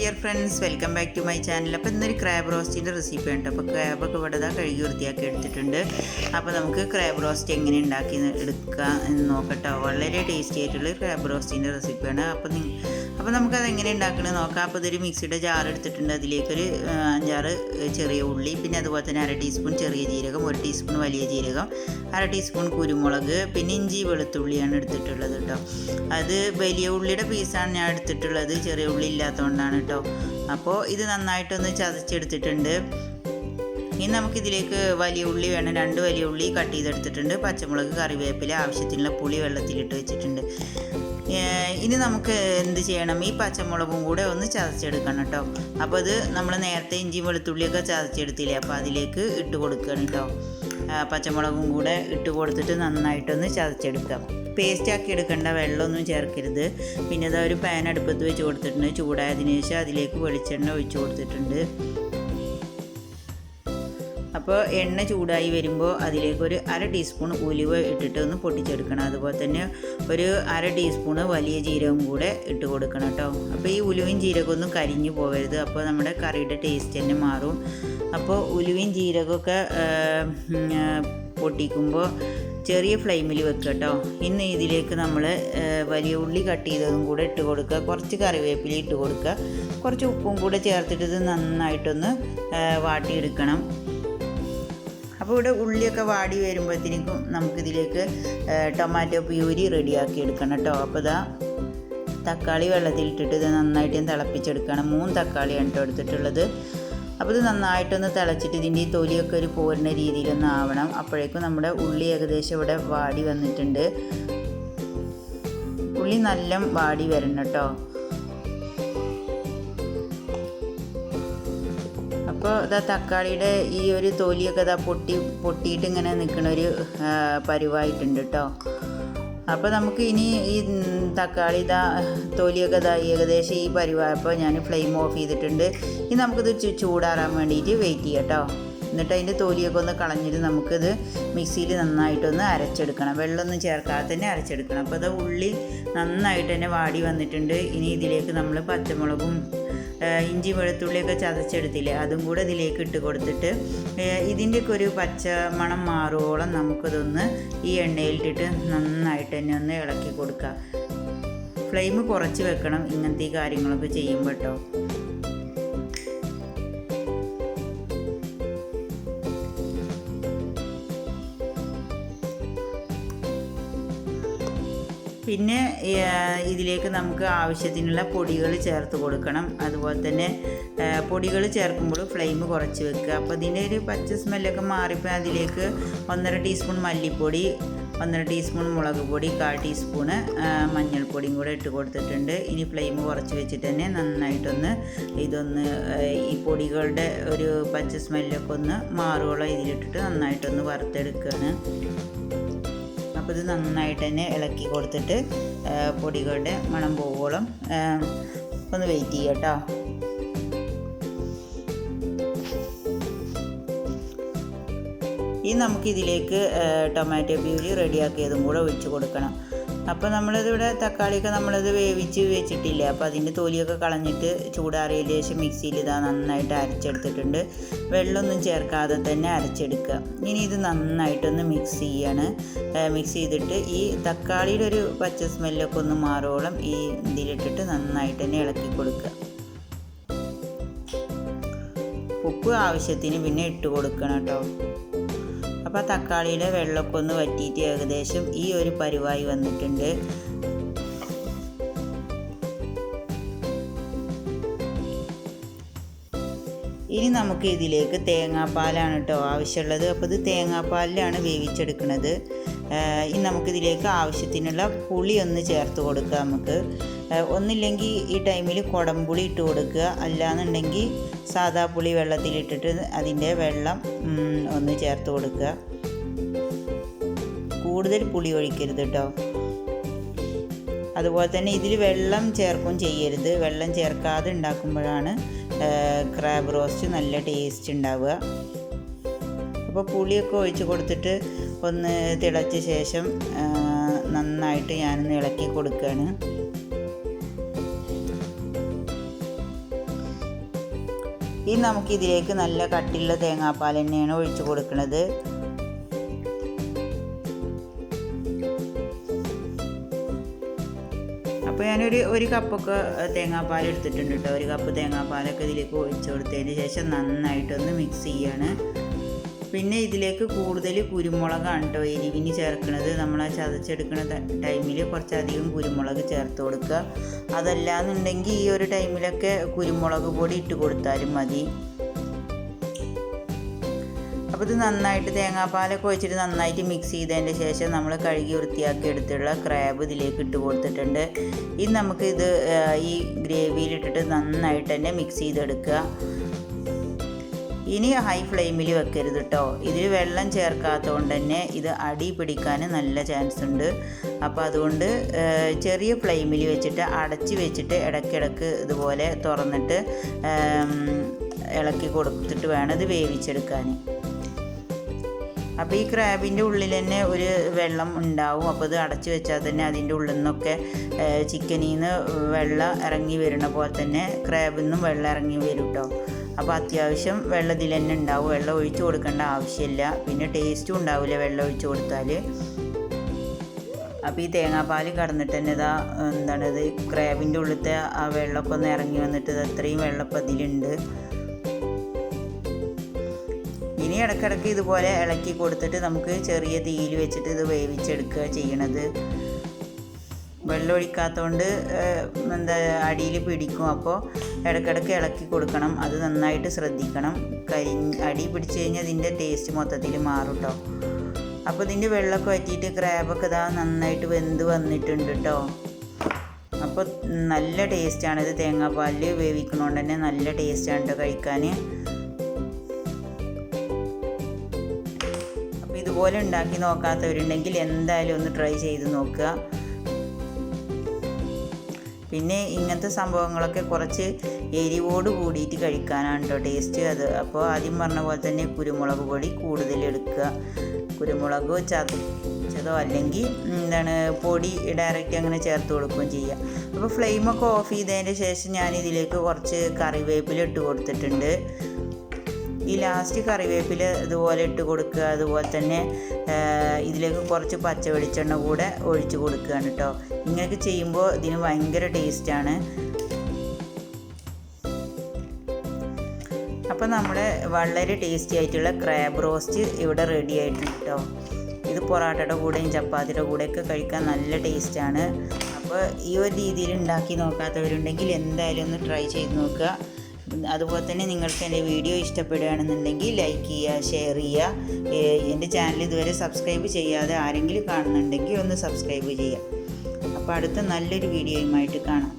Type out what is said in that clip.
dear friends, welcome back to my channel. അപ്പോൾ ഇന്നൊരു crab റോസ്റ്റിൻ്റെ recipe ഉണ്ട്. അപ്പോൾ ക്രാബൊക്കെ ഇവിടെ കഴുകി വൃത്തിയാക്കി എടുത്തിട്ടുണ്ട്. അപ്പോൾ നമുക്ക് ക്രാബ് റോസ്റ്റ് എങ്ങനെ ഉണ്ടാക്കി എടുക്കാം എന്ന് നോക്കട്ടോ. വളരെ ടേസ്റ്റി ആയിട്ടുള്ള ക്രാബ് റോസ്റ്റിൻ്റെ റെസിപ്പിയാണ്. അപ്പോൾ നമുക്കത് എങ്ങനെ ഉണ്ടാക്കണമെന്ന് നോക്കാം. അപ്പോൾ ഇതൊരു മിക്സിയുടെ ജാർ എടുത്തിട്ടുണ്ട്. അതിലേക്കൊരു 5-6 ചെറിയ ഉള്ളി, പിന്നെ അതുപോലെ തന്നെ 1/2 ടീസ്പൂൺ ചെറിയ ജീരകം, 1 ടീസ്പൂൺ വലിയ ജീരകം, 1/2 ടീസ്പൂൺ കുരുമുളക്, പിന്നെ ഇഞ്ചി വെളുത്തുള്ളിയാണ് എടുത്തിട്ടുള്ളത് കേട്ടോ. അത് വലിയ ഉള്ളിയുടെ പീസാണ് ഞാൻ എടുത്തിട്ടുള്ളത്, ചെറിയ ഉള്ളി ഇല്ലാത്തതുകൊണ്ടാണ് കേട്ടോ. അപ്പോൾ ഇത് നന്നായിട്ടൊന്ന് ചതച്ചെടുത്തിട്ടുണ്ട്. ഇനി നമുക്കിതിലേക്ക് വലിയ ഉള്ളി വേണം. 2 വലിയ ഉള്ളി കട്ട് ചെയ്തെടുത്തിട്ടുണ്ട്. പച്ചമുളക്, കറിവേപ്പില, ആവശ്യത്തിനുള്ള പുളി വെള്ളത്തിലിട്ട് വെച്ചിട്ടുണ്ട്. ഇനി നമുക്ക് എന്ത് ചെയ്യണം, ഈ പച്ചമുളകും കൂടെ ഒന്ന് ചതച്ചെടുക്കണം കേട്ടോ. അപ്പോൾ അത് നമ്മൾ നേരത്തെ ഇഞ്ചി വെളുത്തുള്ളിയൊക്കെ ചതച്ചെടുത്തില്ലേ, അപ്പോൾ അതിലേക്ക് ഇട്ട് കൊടുക്കണം കേട്ടോ. പച്ചമുളകും കൂടെ ഇട്ട് കൊടുത്തിട്ട് നന്നായിട്ടൊന്ന് ചതച്ചെടുക്കാം. പേസ്റ്റാക്കി എടുക്കേണ്ട, വെള്ളമൊന്നും ചേർക്കരുത്. പിന്നെ അതാ ഒരു പാൻ അടുപ്പത്ത് വെച്ച് കൊടുത്തിട്ടുണ്ട്. ചൂടായതിനു ശേഷം അതിലേക്ക് വെളിച്ചെണ്ണ ഒഴിച്ച് കൊടുത്തിട്ടുണ്ട്. അപ്പോൾ എണ്ണ ചൂടായി വരുമ്പോൾ അതിലേക്ക് ഒരു 1/2 ടീസ്പൂൺ ഉലുവ ഇട്ടിട്ട് ഒന്ന് പൊട്ടിച്ചെടുക്കണം. അതുപോലെ തന്നെ ഒരു 1/2 ടീസ്പൂണ് വലിയ ജീരകം കൂടെ ഇട്ട് കൊടുക്കണം കേട്ടോ. അപ്പോൾ ഈ ഉലുവയും ജീരകമൊന്നും കരിഞ്ഞു പോകരുത്, അപ്പോൾ നമ്മുടെ കറിയുടെ ടേസ്റ്റ് തന്നെ മാറും. അപ്പോൾ ഉലുവയും ജീരകമൊക്കെ പൊട്ടിക്കുമ്പോൾ ചെറിയ ഫ്ലെയിമിൽ വെക്കുക കേട്ടോ. ഇന്ന് ഇതിലേക്ക് നമ്മൾ വലിയ ഉള്ളി കട്ട് ചെയ്തതും കൂടെ ഇട്ട് കൊടുക്കുക. കുറച്ച് കറിവേപ്പില ഇട്ട് കൊടുക്കുക. കുറച്ച് ഉപ്പും കൂടെ ചേർത്തിട്ട് ഇത് നന്നായിട്ടൊന്ന് വാട്ടിയെടുക്കണം. അപ്പോൾ ഇവിടെ ഉള്ളിയൊക്കെ വാടി വരുമ്പോഴത്തേക്കും നമുക്കിതിലേക്ക് ടൊമാറ്റോ പ്യൂരി റെഡിയാക്കി എടുക്കണം കേട്ടോ. അപ്പോൾ ഇതാ തക്കാളി വെള്ളത്തിലിട്ടിട്ട് ഇത് നന്നായിട്ട് ഞാൻ തിളപ്പിച്ചെടുക്കണം. 3 തക്കാളിയാണ് കേട്ടോ എടുത്തിട്ടുള്ളത്. അപ്പോൾ ഇത് നന്നായിട്ടൊന്ന് തിളച്ചിട്ട് ഇതിൻ്റെ ഈ തൊലിയൊക്കെ ഒരു പോരുന്ന രീതിയിലൊന്ന് ആവണം. അപ്പോഴേക്കും നമ്മുടെ ഉള്ളി ഏകദേശം ഇവിടെ വാടി വന്നിട്ടുണ്ട്. ഉള്ളി നല്ല വാടി വരണം കേട്ടോ. അപ്പോൾ ഇതാ തക്കാളിയുടെ ഈ ഒരു തൊലിയൊക്കെ ഇതാ പൊട്ടിയിട്ട് ഇങ്ങനെ നിൽക്കുന്ന ഒരു പരുവായിട്ടുണ്ട് കേട്ടോ. അപ്പോൾ നമുക്ക് ഇനി ഈ തക്കാളി തൊലിയൊക്കെ ഏകദേശം ഈ പരുവായപ്പോൾ ഞാൻ ഫ്ലെയിം ഓഫ് ചെയ്തിട്ടുണ്ട്. ഇനി നമുക്കിത് ചൂടാറാൻ വേണ്ടിയിട്ട് വെയിറ്റ് ചെയ്യാം കേട്ടോ. എന്നിട്ട് അതിൻ്റെ തൊലിയൊക്കെ ഒന്ന് കളഞ്ഞിട്ട് നമുക്കിത് മിക്സിയിൽ നന്നായിട്ടൊന്ന് അരച്ചെടുക്കണം. വെള്ളമൊന്നും ചേർക്കാതെ തന്നെ അരച്ചെടുക്കണം. അപ്പോൾ അത് ഉള്ളി നന്നായിട്ട് തന്നെ വാടി വന്നിട്ടുണ്ട്. ഇനി ഇതിലേക്ക് നമ്മൾ പച്ചമുളകും ഇഞ്ചി വെളുത്തുള്ളിയൊക്കെ ചതച്ചെടുത്തില്ലേ, അതും കൂടെ ഇതിലേക്ക് ഇട്ട് കൊടുത്തിട്ട് ഇതിൻ്റെയൊക്കെ ഒരു പച്ച മണം മാറുവോളം നമുക്കതൊന്ന് ഈ എണ്ണയിലിട്ടിട്ട് നന്നായിട്ട് തന്നെ ഒന്ന് ഇളക്കി കൊടുക്കുക. ഫ്ലെയിം കുറച്ച് വെക്കണം ഇങ്ങനത്തെ ഈ കാര്യങ്ങളൊക്കെ ചെയ്യുമ്പോൾ കേട്ടോ. പിന്നെ ഇതിലേക്ക് നമുക്ക് ആവശ്യത്തിനുള്ള പൊടികൾ ചേർത്ത് കൊടുക്കണം. അതുപോലെ തന്നെ പൊടികൾ ചേർക്കുമ്പോൾ ഫ്ലെയിം കുറച്ച് വെക്കുക. അപ്പോൾ ഇതിൻ്റെ ഒരു പച്ച സ്മെല്ലൊക്കെ മാറിപ്പോൾ അതിലേക്ക് 1.5 ടീസ്പൂൺ മല്ലിപ്പൊടി, 1.5 ടീസ്പൂൺ മുളക് പൊടി, 1/4 ടീസ്പൂണ് മഞ്ഞൾപ്പൊടിയും കൂടെ ഇട്ട് കൊടുത്തിട്ടുണ്ട്. ഇനി ഫ്ലെയിം കുറച്ച് വെച്ചിട്ട് തന്നെ നന്നായിട്ടൊന്ന് ഇതൊന്ന് ഈ പൊടികളുടെ ഒരു പച്ച സ്മെല്ലൊക്കെ ഒന്ന് മാറുകയുള്ളൂ ഇതിലിട്ടിട്ട് നന്നായിട്ടൊന്ന് വറുത്തെടുക്കുകയാണ്. അപ്പോൾ ഇത് നന്നായിട്ട് തന്നെ ഇളക്കി കൊടുത്തിട്ട് പൊടികളുടെ മണം പോവോളം ഒന്ന് വെയിറ്റ് ചെയ്യാം കേട്ടോ. ഇനി നമുക്കിതിലേക്ക് ടൊമാറ്റോ പ്യൂരി റെഡിയാക്കിയതും കൂടെ ഒഴിച്ച് കൊടുക്കണം. അപ്പോൾ നമ്മളിതിവിടെ തക്കാളിയൊക്കെ നമ്മളത് വേവിച്ച് വെച്ചിട്ടില്ലേ, അപ്പോൾ അതിൻ്റെ തൊലിയൊക്കെ കളഞ്ഞിട്ട് ചൂടാറിയതിന് ശേഷം മിക്സിയിൽ ഇതാ നന്നായിട്ട് അരച്ചെടുത്തിട്ടുണ്ട്. വെള്ളമൊന്നും ചേർക്കാതെ തന്നെ അരച്ചെടുക്കുക. ഇനി ഇത് നന്നായിട്ടൊന്ന് മിക്സ് ചെയ്യാണ്. മിക്സ് ചെയ്തിട്ട് ഈ തക്കാളിയുടെ ഒരു പച്ച സ്മെല്ലൊക്കെ ഒന്ന് മാറോളം ഈ ഇതിലിട്ടിട്ട് നന്നായിട്ട് തന്നെ ഇളക്കി കൊടുക്കുക. ഉപ്പ് ആവശ്യത്തിന് പിന്നെ ഇട്ട് കൊടുക്കണം കേട്ടോ. അപ്പോൾ തക്കാളിയുടെ വെള്ളമൊക്കെ ഒന്ന് വറ്റിയിട്ട് ഏകദേശം ഈ ഒരു പരുവായി വന്നിട്ടുണ്ട്. ഇനി നമുക്ക് ഇതിലേക്ക് തേങ്ങാപ്പാലാണ് കേട്ടോ ആവശ്യമുള്ളത്. അപ്പോൾ ഇത് തേങ്ങാപ്പാലിലാണ് വേവിച്ചെടുക്കുന്നത്. ഇനി നമുക്കിതിലേക്ക് ആവശ്യത്തിനുള്ള പുളി ഒന്ന് ചേർത്ത് കൊടുക്കുക. നമുക്ക് ഒന്നില്ലെങ്കിൽ ഈ ടൈമിൽ കുടംപുളി ഇട്ട് കൊടുക്കുക, അല്ലാന്നുണ്ടെങ്കിൽ സാദാ പുളി വെള്ളത്തിലിട്ടിട്ട് അതിൻ്റെ വെള്ളം ഒന്ന് ചേർത്ത് കൊടുക്കുക. കൂടുതൽ പുളി ഒഴിക്കരുത് കേട്ടോ. അതുപോലെ തന്നെ ഇതിൽ വെള്ളം ചേർക്കും ചെയ്യരുത്. വെള്ളം ചേർക്കാതെ ഉണ്ടാക്കുമ്പോഴാണ് ക്രാബ് റോസ്റ്റ് നല്ല ടേസ്റ്റ് ഉണ്ടാവുക. അപ്പോൾ പുളിയൊക്കെ ഒഴിച്ച് കൊടുത്തിട്ട് ഒന്ന് തിളച്ച ശേഷം നന്നായിട്ട് ഞാനൊന്ന് ഇളക്കി കൊടുക്കുകയാണ്. ഇനി നമുക്കിതിലേക്ക് നല്ല കട്ടിയുള്ള തേങ്ങാപ്പാൽ തന്നെയാണ് ഒഴിച്ച് കൊടുക്കുന്നത്. അപ്പോൾ ഞാനൊരു കപ്പൊക്കെ തേങ്ങാപ്പാൽ എടുത്തിട്ടുണ്ട് കേട്ടോ. ഒരു കപ്പ് തേങ്ങാപ്പാലൊക്കെ ഇതിലേക്ക് ഒഴിച്ച് കൊടുത്തതിന് ശേഷം നന്നായിട്ടൊന്ന് മിക്സ് ചെയ്യാണ്. പിന്നെ ഇതിലേക്ക് കൂടുതൽ കുരുമുളകാണ് കേട്ടോ എരിവിന് ചേർക്കുന്നത്. നമ്മൾ ആ ചതച്ചെടുക്കുന്ന ടൈമിൽ കുറച്ചധികം കുരുമുളക് ചേർത്ത് കൊടുക്കുക. അതല്ലാന്നുണ്ടെങ്കിൽ ഈ ഒരു ടൈമിലൊക്കെ കുരുമുളക് പൊടി ഇട്ട് കൊടുത്താലും മതി. അപ്പോൾ ഇത് നന്നായിട്ട് തേങ്ങാപ്പാലൊക്കെ ഒഴിച്ചിട്ട് നന്നായിട്ട് മിക്സ് ചെയ്തതിൻ്റെ ശേഷം നമ്മൾ കഴുകി വൃത്തിയാക്കി എടുത്തുള്ള ക്രാബ് ഇതിലേക്ക് ഇട്ട് കൊടുത്തിട്ടുണ്ട്. ഇനി നമുക്കിത് ഈ ഗ്രേവിയിലിട്ടിട്ട് നന്നായിട്ട് തന്നെ മിക്സ് ചെയ്തെടുക്കുക. ഇനി ഹൈ ഫ്ലെയിമിൽ വെക്കരുത് കേട്ടോ. ഇതിൽ വെള്ളം ചേർക്കാത്തതുകൊണ്ട് തന്നെ ഇത് അടി പിടിക്കാൻ നല്ല ചാൻസ് ഉണ്ട്. അപ്പോൾ അതുകൊണ്ട് ചെറിയ ഫ്ലെയിമിൽ വെച്ചിട്ട് അടച്ച് വെച്ചിട്ട് ഇടയ്ക്കിടയ്ക്ക് ഇതുപോലെ തുറന്നിട്ട് ഇളക്കി കൊടുത്തിട്ട് വേണം ഇത് വേവിച്ചെടുക്കാൻ. അപ്പോൾ ഈ ക്രാബിൻ്റെ ഉള്ളിൽ തന്നെ ഒരു വെള്ളം ഉണ്ടാവും. അപ്പോൾ ഇത് അടച്ച് വെച്ചാൽ തന്നെ അതിൻ്റെ ഉള്ളിൽ നിന്നൊക്കെ ചിക്കനിൽ നിന്ന് വെള്ളം ഇറങ്ങി വരുന്ന പോലെ തന്നെ ക്രാബിൽ നിന്നും വെള്ളം ഇറങ്ങി വരും കേട്ടോ. അപ്പോൾ അത്യാവശ്യം വെള്ളം ഇതിൽ തന്നെ ഉണ്ടാവും. വെള്ളം ഒഴിച്ച് കൊടുക്കേണ്ട ആവശ്യമില്ല. പിന്നെ ടേസ്റ്റും ഉണ്ടാവില്ല വെള്ളം ഒഴിച്ച് കൊടുത്താൽ. അപ്പോൾ ഈ തേങ്ങാപ്പാൽ കടന്നിട്ട് തന്നെ ഇതാ എന്താണത് ക്രാബിൻ്റെ ഉള്ളിലത്തെ ആ വെള്ളമൊക്കെ ഒന്ന് ഇറങ്ങി വന്നിട്ട് അത്രയും വെള്ളം ഇപ്പോൾ ഇതിലുണ്ട്. ഇനി ഇടയ്ക്കിടയ്ക്ക് ഇതുപോലെ ഇളക്കി കൊടുത്തിട്ട് നമുക്ക് ചെറിയ തീയിൽ വെച്ചിട്ട് ഇത് വേവിച്ചെടുക്കുക ചെയ്യണത്. വെള്ളം ഒഴിക്കാത്തതുകൊണ്ട് അടിയിൽ പിടിക്കും. അപ്പോൾ ഇടയ്ക്കിടയ്ക്ക് ഇളക്കി കൊടുക്കണം. അത് നന്നായിട്ട് ശ്രദ്ധിക്കണം. അടി പിടിച്ച് കഴിഞ്ഞാൽ ഇതിൻ്റെ ടേസ്റ്റ് മൊത്തത്തിൽ മാറും കേട്ടോ. അപ്പോൾ ഇതിൻ്റെ വെള്ളമൊക്കെ വറ്റിയിട്ട് ക്രാബൊക്കെ ഇതാ നന്നായിട്ട് വെന്ത് വന്നിട്ടുണ്ട് കേട്ടോ. അപ്പോൾ നല്ല ടേസ്റ്റാണ് ഇത്. തേങ്ങാപ്പാലിൽ വേവിക്കണോണ്ട് തന്നെ നല്ല ടേസ്റ്റാണ് കേട്ടോ കഴിക്കാൻ. അപ്പോൾ ഇതുപോലെ ഉണ്ടാക്കി നോക്കാത്തവരുണ്ടെങ്കിൽ എന്തായാലും ഒന്ന് ട്രൈ ചെയ്ത് നോക്കുക. പിന്നെ ഇങ്ങനത്തെ സംഭവങ്ങളൊക്കെ കുറച്ച് എരിവോട് കൂടിയിട്ട് കഴിക്കാനാണ് കേട്ടോ ടേസ്റ്റ്. അത് അപ്പോൾ ആദ്യം പറഞ്ഞ പോലെ തന്നെ കുരുമുളക് പൊടി കൂടുതൽ എടുക്കുക. കുരുമുളക് ചതച്ചതോ അല്ലെങ്കിൽ പൊടി ഡയറക്റ്റ് അങ്ങനെ ചേർത്ത് കൊടുക്കുകയും ചെയ്യുക. അപ്പോൾ ഫ്ലെയിമൊക്കെ ഓഫ് ചെയ്തതിൻ്റെ ശേഷം ഞാനിതിലേക്ക് കുറച്ച് കറിവേപ്പില ഇട്ട് കൊടുത്തിട്ടുണ്ട്. ഈ ലാസ്റ്റ് കറിവേപ്പില ഇതുപോലെ ഇട്ട് കൊടുക്കുക. അതുപോലെ തന്നെ ഇതിലേക്ക് കുറച്ച് പച്ച വെളിച്ചെണ്ണ കൂടെ ഒഴിച്ച് കൊടുക്കുകയാണ് കേട്ടോ. ഇങ്ങനെയൊക്കെ ചെയ്യുമ്പോൾ ഇതിന് ഭയങ്കര ടേസ്റ്റാണ്. അപ്പോൾ നമ്മുടെ വളരെ ടേസ്റ്റി ആയിട്ടുള്ള ക്രാബ് റോസ്റ്റ് ഇവിടെ റെഡി ആയിട്ടുണ്ട് കേട്ടോ. ഇത് പൊറാട്ടയുടെ കൂടെയും ചപ്പാത്തിയുടെ കൂടെയൊക്കെ കഴിക്കാൻ നല്ല ടേസ്റ്റാണ്. അപ്പോൾ ഈ ഒരു രീതിയിൽ ഉണ്ടാക്കി നോക്കാത്തവരുണ്ടെങ്കിൽ എന്തായാലും ഒന്ന് ട്രൈ ചെയ്ത് നോക്കുക. അതുപോലെ തന്നെ നിങ്ങൾക്ക് എൻ്റെ വീഡിയോ ഇഷ്ടപ്പെടുകയാണെന്നുണ്ടെങ്കിൽ ലൈക്ക് ചെയ്യുക, ഷെയർ ചെയ്യുക. എൻ്റെ ചാനൽ ഇതുവരെ സബ്സ്ക്രൈബ് ചെയ്യാതെ ആരെങ്കിലും കാണുന്നുണ്ടെങ്കിൽ ഒന്ന് സബ്സ്ക്രൈബ് ചെയ്യുക. അപ്പോൾ അടുത്ത നല്ലൊരു വീഡിയോയുമായിട്ട് കാണാം.